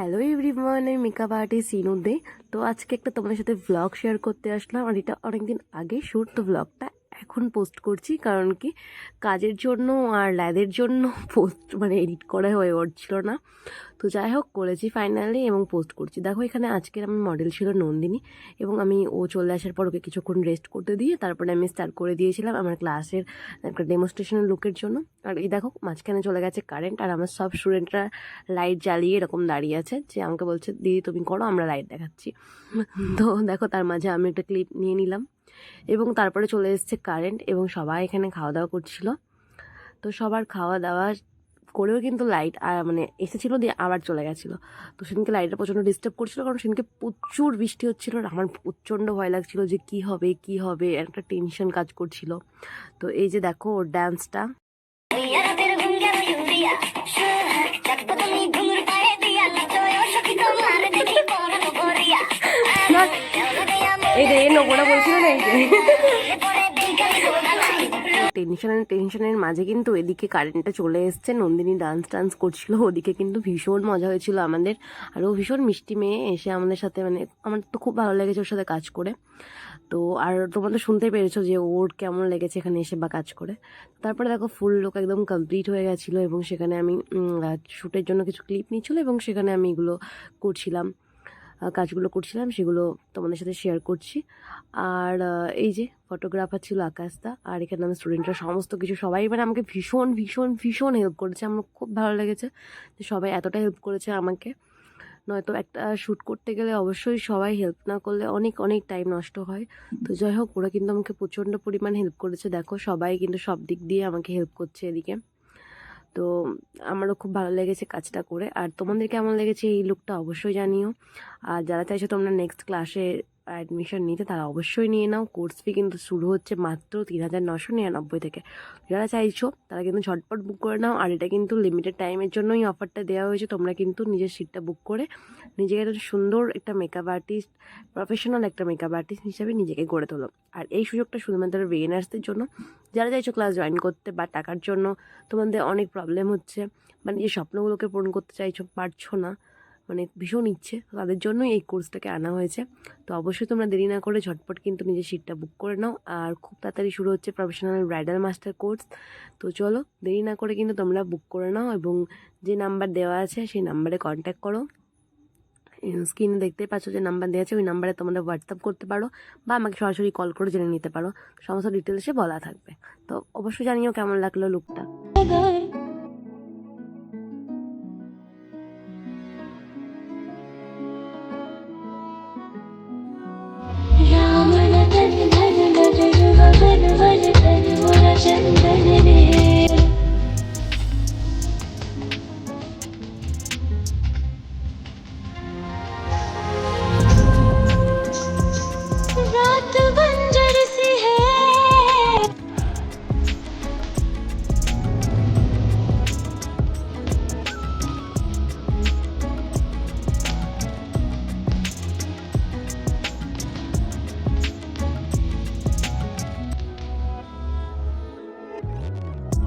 Hello everyone, আমি makeup artist Sinu দে। তো আজকে একটা তোমাদের সাথে ভ্লগ শেয়ার করতে আসলাম, আর এটা অনেকদিন আগে শ্যুট। তো ভ্লগটা এখন পোস্ট করছি, কারণ কি কাজের জন্য আর ল্যাদের জন্য পোস্ট এডিট করা হয়ে উঠছিল না। তো যাই হোক, করেছি ফাইনালি এবং পোস্ট করছি। দেখো, এখানে আজকের আমার মডেল ছিল নন্দিনী, এবং ও চলে আসার পর ওকে কিছুক্ষণ রেস্ট করতে দিয়ে তারপরে আমি স্টার্ট করে দিয়েছিলাম আমার ক্লাসের একটা ডেমনস্ট্রেশনের লুকের জন্য। আর এই দেখো, মাঝখানে চলে গেছে কারেন্ট, আর আমার সব স্টুডেন্টরা লাইট জ্বালিয়ে এরকম দাঁড়িয়ে আছে, যে আমাকে বলছে দিদি তুমি করো, আমরা লাইট দেখাচ্ছি। তো দেখো, তার মাঝে আমি একটা ক্লিপ নিয়ে নিলাম, এবং তারপরে চলে এসেছে কারেন্ট, এবং সবাই এখানে খাওয়া দাওয়া করছিল। তো সবার খাওয়া দাওয়া করেও কিন্তু লাইট এসেছিলো, দিয়ে আবার চলে গেছিলো। তো সেদিনকে লাইটটা প্রচণ্ড ডিস্টার্ব করছিলো, কারণ সেদিনকে প্রচুর বৃষ্টি হচ্ছিলো, আর আমার প্রচণ্ড ভয় লাগছিলো যে কি হবে, একটা টেনশন কাজ করছিল। তো এই যে দেখো ওর ডান্সটা, টেনশনের মাঝে কিন্তু এদিকে কারেন্টটা চলে এসছে, নন্দিনী ডান্স করছিল, ওদিকে কিন্তু ভীষণ মজা হয়েছিল আমাদের। আর ও ভীষণ মিষ্টি মেয়ে, এসে আমাদের সাথে আমার তো খুব ভালো লেগেছে ওর সাথে কাজ করে। তো আর তোমরা তো শুনতে পেরেছো যে ওর কেমন লেগেছে এখানে এসে বা কাজ করে। তারপরে দেখো ফুল লুক একদম কমপ্লিট হয়ে গেছিলো, এবং সেখানে আমি শ্যুটের জন্য কিছু ক্লিপ নিচ্ছিলো, এবং সেখানে আমি এগুলো কাজগুলো করছিলাম, সেগুলো তোমাদের সাথে শেয়ার করছি। আর এই যে ফটোগ্রাফার ছিল আকাশদা, আর এখানে আমার স্টুডেন্টরা সমস্ত কিছু সবাই আমাকে ভীষণ ভীষণ ভীষণ হেল্প করেছে। আমার খুব ভালো লেগেছে যে সবাই এতটা হেল্প করেছে আমাকে। নয়তো একটা শ্যুট করতে গেলে অবশ্যই সবাই হেল্প না করলে অনেক অনেক টাইম নষ্ট হয়। তো যাই হোক, ওরা কিন্তু আমাকে প্রচণ্ড পরিমাণ হেল্প করেছে। দেখো, সবাই কিন্তু সব দিক দিয়ে আমাকে হেল্প করছে এদিকে। তো আমারও খুব ভালো লেগেছে কাজটা করে। আর তোমাদের কেমন লেগেছে এই লুকটা অবশ্যই জানিও। আর যারা চাইছো তোমরা নেক্সট ক্লাসে অ্যাডমিশন নিতে, তারা অবশ্যই নিয়ে নাও। কোর্স ফি কিন্তু শুরু হচ্ছে মাত্র ৩,৯৯৯ থেকে। যারা চাইছো তারা কিন্তু ঝটপট বুক করে নাও। আর এটা কিন্তু লিমিটেড টাইমের জন্যই অফারটা দেওয়া হয়েছে। তোমরা কিন্তু নিজের সিটটা বুক করে নিজেকে একটা সুন্দর একটা মেকআপ আর্টিস্ট, প্রফেশনাল একটা মেকআপ আর্টিস্ট হিসাবে নিজেকে গড়ে তোলো। আর এই সুযোগটা শুধুমাত্র বিগিনার্সদের জন্য। যারা চাইছো ক্লাস জয়েন করতে বা টাকার জন্য তোমাদের অনেক প্রবলেম হচ্ছে, যে স্বপ্নগুলোকে পূরণ করতে চাইছো, পারছো না, ভীষণ ইচ্ছে, তাদের জন্যই এই কোর্সটাকে আনা হয়েছে। তো অবশ্যই তোমরা দেরি না করে ঝটপট কিন্তু নিজের সিটটা বুক করে নাও। আর খুব তাড়াতাড়ি শুরু হচ্ছে প্রফেশনাল ব্রাইডাল মাস্টার কোর্স। তো চলো, দেরি না করে কিন্তু তোমরা বুক করে নাও, এবং যে নাম্বার দেওয়া আছে সেই নাম্বারে কন্ট্যাক্ট করো। স্ক্রিনে দেখতে পাচ্ছ যে নাম্বার দেওয়া আছে, ওই নাম্বারে তোমরা হোয়াটসঅ্যাপ করতে পারো, বা আমাকে সরাসরি কল করে জেনে নিতে পারো। সমস্ত ডিটেলসে বলা থাকবে। তো অবশ্যই জানিও কেমন লাগলো লুকটা। राम धन धन धन धन धन धन धन धन